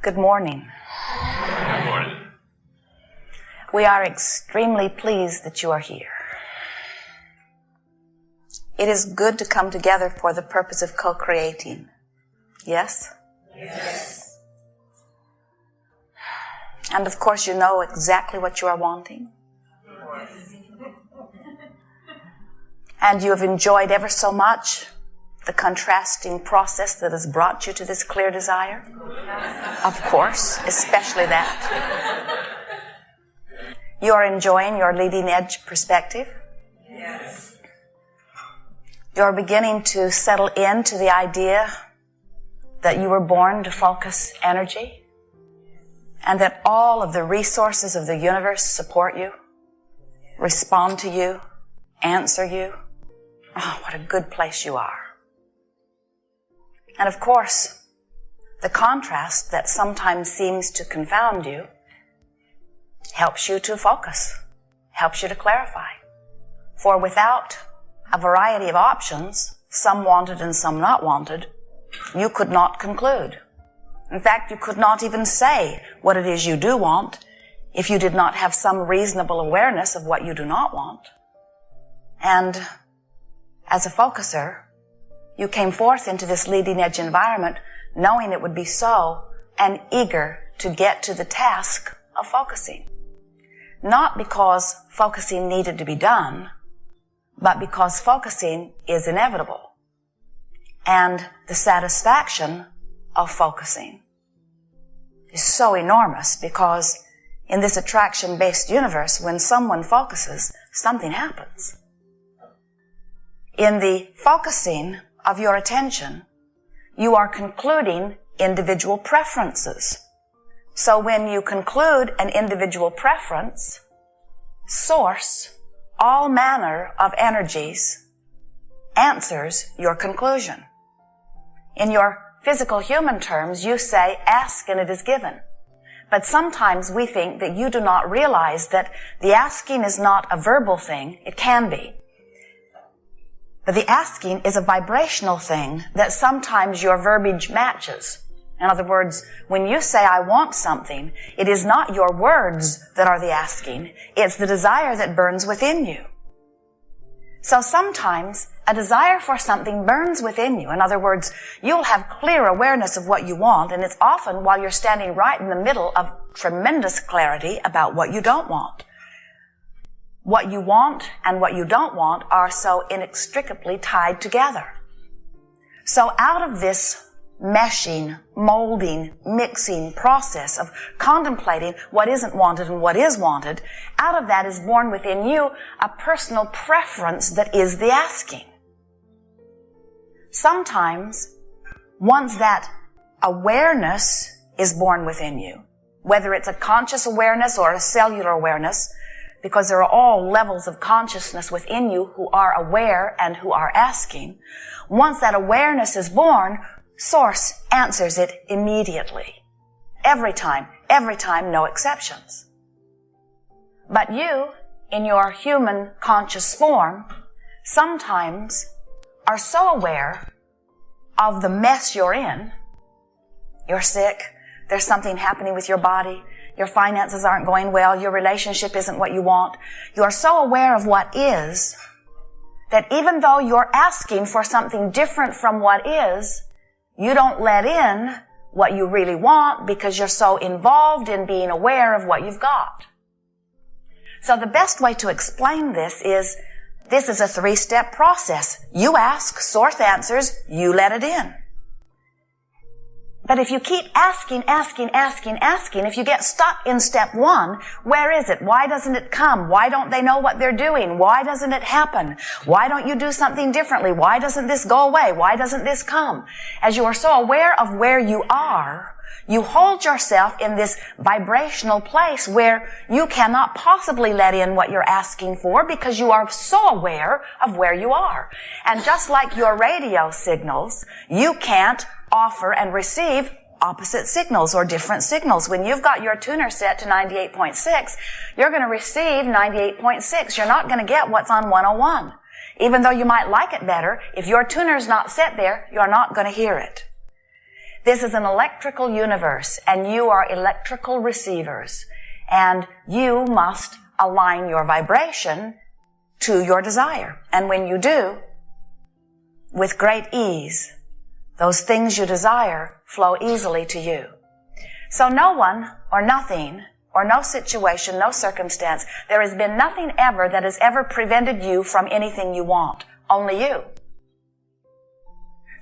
Good morning. Good morning. We are extremely pleased that you are here. It is good to come together for the purpose of co-creating. Yes? Yes. And of course you know exactly what you are wanting. And you have enjoyed ever so much the contrasting process that has brought you to this clear desire. Of course, especially that. You are enjoying your leading edge perspective. Yes. You're beginning to settle into the idea that you were born to focus energy and that all of the resources of the universe support you, respond to you, answer you. Oh, what a good place you are. And of course, the contrast that sometimes seems to confound you helps you to focus, helps you to clarify. For without a variety of options, some wanted and some not wanted, you could not conclude. In fact, you could not even say what it is you do want if you did not have some reasonable awareness of what you do not want. And as a focuser, you came forth into this leading edge environment knowing it would be so and eager to get to the task of focusing. Not because focusing needed to be done, but because focusing is inevitable. And the satisfaction of focusing is so enormous because in this attraction-based universe, when someone focuses, something happens. In the focusing of your attention, you are concluding individual preferences. So when you conclude an individual preference, source, all manner of energies, answers your conclusion. In your physical human terms, you say, ask and it is given. But sometimes we think that you do not realize that the asking is not a verbal thing. It can be. But the asking is a vibrational thing that sometimes your verbiage matches. In other words, when you say, I want something, it is not your words that are the asking. It's the desire that burns within you. So sometimes a desire for something burns within you. In other words, you'll have clear awareness of what you want, and it's often while you're standing right in the middle of tremendous clarity about what you don't want. What you want and what you don't want are so inextricably tied together. So out of this meshing, molding, mixing process of contemplating what isn't wanted and what is wanted, out of that is born within you a personal preference that is the asking. Sometimes, once that awareness is born within you, whether it's a conscious awareness or a cellular awareness, because there are all levels of consciousness within you who are aware and who are asking, once that awareness is born, Source answers it immediately. Every time, no exceptions. But you, in your human conscious form, sometimes are so aware of the mess you're in. You're sick. There's something happening with your body. Your finances aren't going well. Your relationship isn't what you want. You are so aware of what is that even though you're asking for something different from what is, you don't let in what you really want because you're so involved in being aware of what you've got. So the best way to explain this is a 3-step process. You ask, Source answers, you let it in. But if you keep asking, if you get stuck in step 1, where is it? Why doesn't it come? Why don't they know what they're doing? Why doesn't it happen? Why don't you do something differently? Why doesn't this go away? Why doesn't this come? As you are so aware of where you are, you hold yourself in this vibrational place where you cannot possibly let in what you're asking for because you are so aware of where you are. And just like your radio signals, you can't offer and receive opposite signals or different signals. When you've got your tuner set to 98.6, you're going to receive 98.6. You're not going to get what's on 101. Even though you might like it better, if your tuner's not set there, you're not going to hear it. This is an electrical universe, and you are electrical receivers, and you must align your vibration to your desire. And when you do, with great ease, those things you desire flow easily to you. So no one or nothing or no situation, no circumstance, there has been nothing ever that has ever prevented you from anything you want. Only you.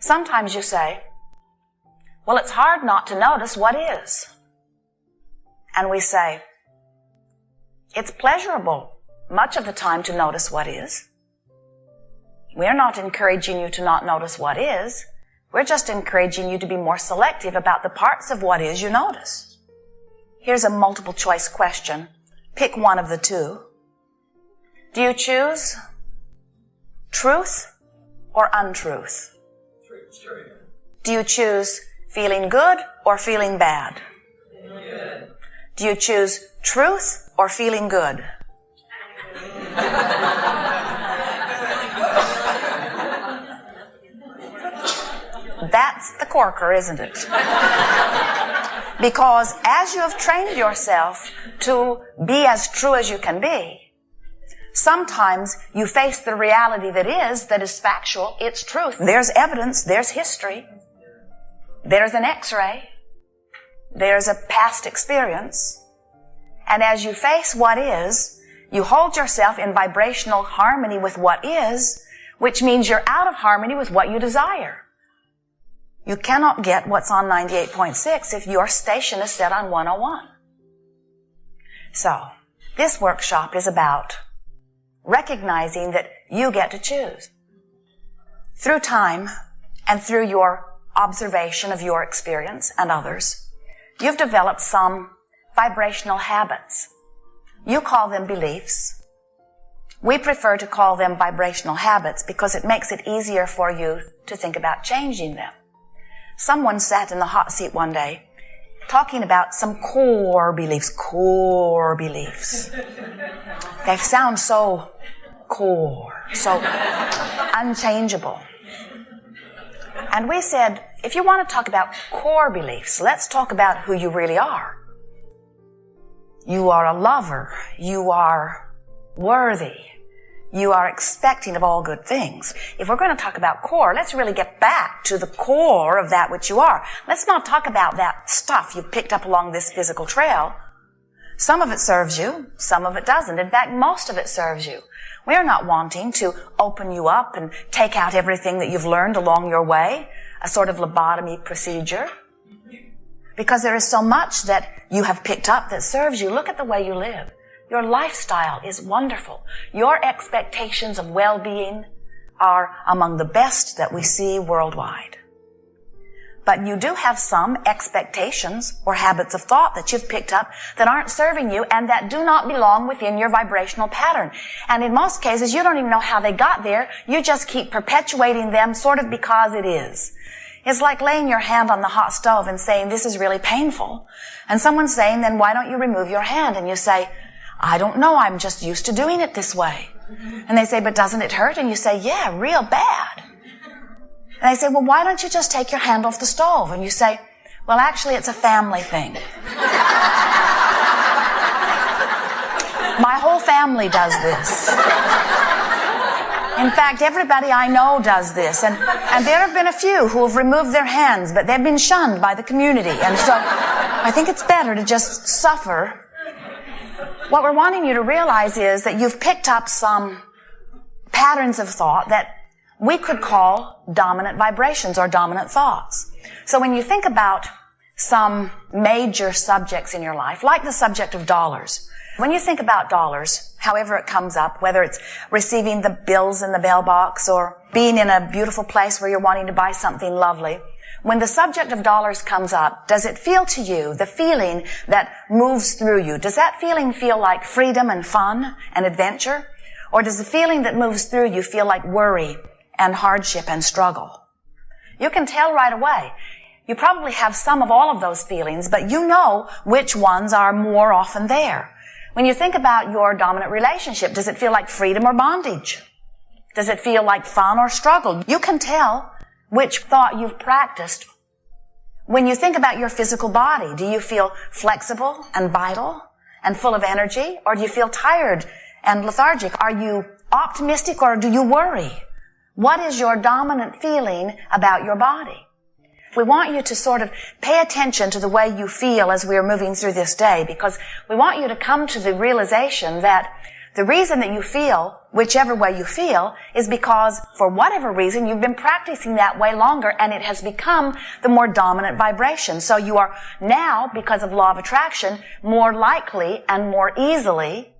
Sometimes you say, well, it's hard not to notice what is. And we say, it's pleasurable much of the time to notice what is. We're not encouraging you to not notice what is. We're just encouraging you to be more selective about the parts of what is you notice. Here's a multiple choice question. Pick one of the two. Do you choose truth or untruth? Do you choose feeling good or feeling bad? Do you choose truth or feeling good? That's the corker, isn't it? Because as you have trained yourself to be as true as you can be, sometimes you face the reality that is factual, it's truth. There's evidence, there's history, there's an X-ray, there's a past experience. And as you face what is, you hold yourself in vibrational harmony with what is, which means you're out of harmony with what you desire. You cannot get what's on 98.6 if your station is set on 101. So, this workshop is about recognizing that you get to choose. Through time and through your observation of your experience and others, you've developed some vibrational habits. You call them beliefs. We prefer to call them vibrational habits because it makes it easier for you to think about changing them. Someone sat in the hot seat one day talking about some core beliefs. Core beliefs. They sound so core, so unchangeable. And we said, if you want to talk about core beliefs, let's talk about who you really are. You are a lover. You are worthy. You are expecting of all good things. If we're going to talk about core, let's really get back to the core of that which you are. Let's not talk about that stuff you've picked up along this physical trail. Some of it serves you, some of it doesn't. In fact, most of it serves you. We are not wanting to open you up and take out everything that you've learned along your way, a sort of lobotomy procedure. Because there is so much that you have picked up that serves you. Look at the way you live. Your lifestyle is wonderful. Your expectations of well-being are among the best that we see worldwide. But you do have some expectations or habits of thought that you've picked up that aren't serving you and that do not belong within your vibrational pattern. And in most cases, you don't even know how they got there. You just keep perpetuating them sort of because it is. It's like laying your hand on the hot stove and saying, this is really painful. And someone's saying, then why don't you remove your hand? And you say, I don't know, I'm just used to doing it this way. And they say, but doesn't it hurt? And you say, yeah, real bad. And they say, well, why don't you just take your hand off the stove? And you say, well, actually, it's a family thing. My whole family does this. In fact, everybody I know does this. And there have been a few who have removed their hands, but they've been shunned by the community. And so I think it's better to just suffer. What we're wanting you to realize is that you've picked up some patterns of thought that we could call dominant vibrations or dominant thoughts. So when you think about some major subjects in your life, like the subject of dollars, when you think about dollars, however it comes up, whether it's receiving the bills in the mailbox or being in a beautiful place where you're wanting to buy something lovely, when the subject of dollars comes up, does it feel to you, the feeling that moves through you, does that feeling feel like freedom and fun and adventure? Or does the feeling that moves through you feel like worry and hardship and struggle? You can tell right away. You probably have some of all of those feelings, but you know which ones are more often there. When you think about your dominant relationship, does it feel like freedom or bondage? Does it feel like fun or struggle? You can tell which thought you've practiced When you think about your physical body, do you feel flexible and vital and full of energy? Or do you feel tired and lethargic? Are you optimistic or do you worry? What is your dominant feeling about your body? We want you to sort of pay attention to the way you feel as we are moving through this day, because we want you to come to the realization that the reason that you feel whichever way you feel is because, for whatever reason, you've been practicing that way longer and it has become the more dominant vibration. So you are now, because of law of attraction, more likely and more easily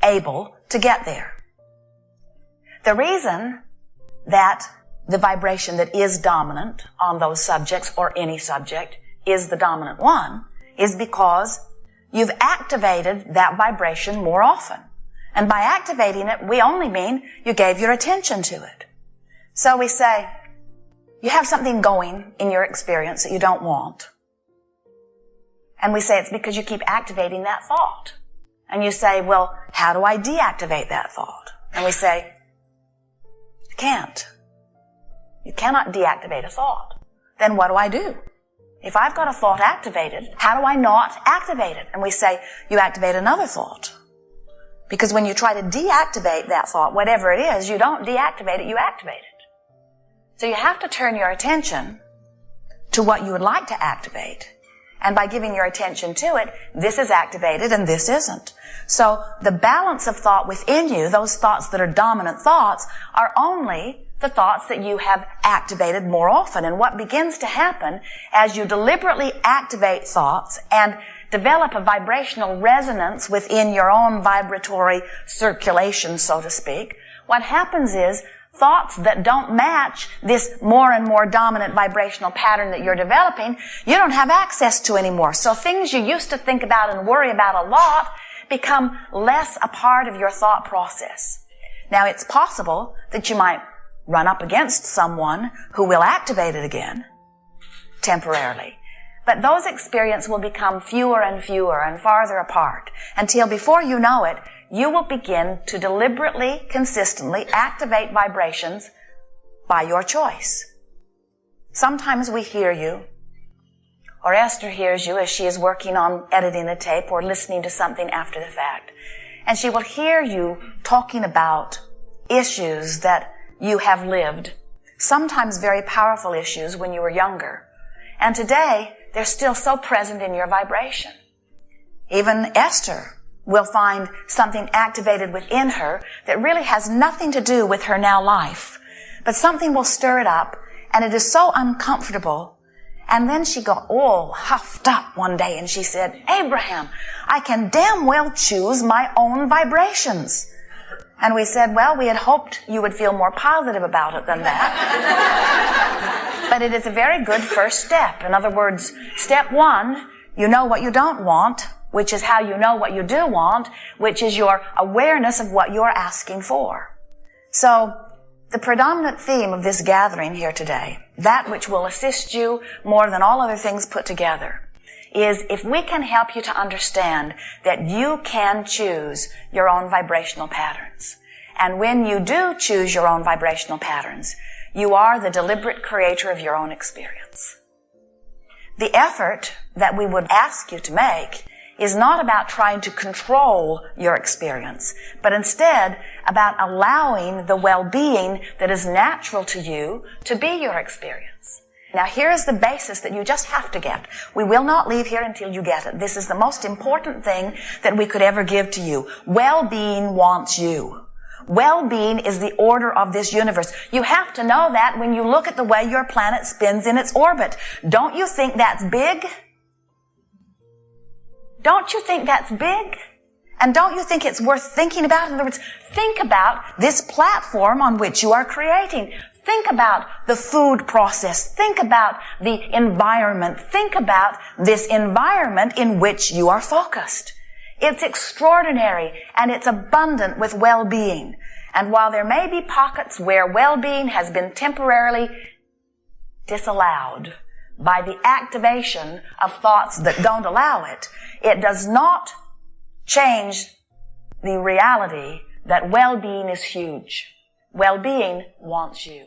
able to get there. The reason that the vibration that is dominant on those subjects, or any subject, is the dominant one, is because you've activated that vibration more often. And by activating it, we only mean you gave your attention to it. So we say, you have something going in your experience that you don't want. And we say it's because you keep activating that thought. And you say, well, how do I deactivate that thought? And we say, you can't. You cannot deactivate a thought. Then what do I do? If I've got a thought activated, how do I not activate it? And we say, you activate another thought. Because when you try to deactivate that thought, whatever it is, you don't deactivate it, you activate it. So you have to turn your attention to what you would like to activate. And by giving your attention to it, this is activated and this isn't. So the balance of thought within you, those thoughts that are dominant thoughts, are only the thoughts that you have activated more often. And what begins to happen as you deliberately activate thoughts and develop a vibrational resonance within your own vibratory circulation, so to speak, what happens is thoughts that don't match this more and more dominant vibrational pattern that you're developing, you don't have access to anymore. So things you used to think about and worry about a lot become less a part of your thought process. Now, it's possible that you might run up against someone who will activate it again, temporarily. But those experiences will become fewer and fewer and farther apart until, before you know it, you will begin to deliberately, consistently activate vibrations by your choice. Sometimes we hear you, or Esther hears you as she is working on editing a tape or listening to something after the fact. And she will hear you talking about issues that you have lived, sometimes very powerful issues when you were younger. And today, they're still so present in your vibration. Even Esther will find something activated within her that really has nothing to do with her now life. But something will stir it up, and it is so uncomfortable. And then she got all huffed up one day, and she said, Abraham, I can damn well choose my own vibrations. And we said, well, we had hoped you would feel more positive about it than that. But it is a very good first step. In other words, step one, you know what you don't want, which is how you know what you do want, which is your awareness of what you're asking for. So, the predominant theme of this gathering here today, that which will assist you more than all other things put together, is if we can help you to understand that you can choose your own vibrational patterns. And when you do choose your own vibrational patterns, you are the deliberate creator of your own experience. The effort that we would ask you to make is not about trying to control your experience, but instead about allowing the well-being that is natural to you to be your experience. Now, here is the basis that you just have to get. We will not leave here until you get it. This is the most important thing that we could ever give to you. Well-being wants you. Well-being is the order of this universe. You have to know that when you look at the way your planet spins in its orbit. Don't you think that's big? Don't you think that's big? And don't you think it's worth thinking about? In other words, think about this platform on which you are creating. Think about the food process. Think about the environment. Think about this environment in which you are focused. It's extraordinary and it's abundant with well-being. And while there may be pockets where well-being has been temporarily disallowed by the activation of thoughts that don't allow it, it does not change the reality that well-being is huge. Well-being wants you.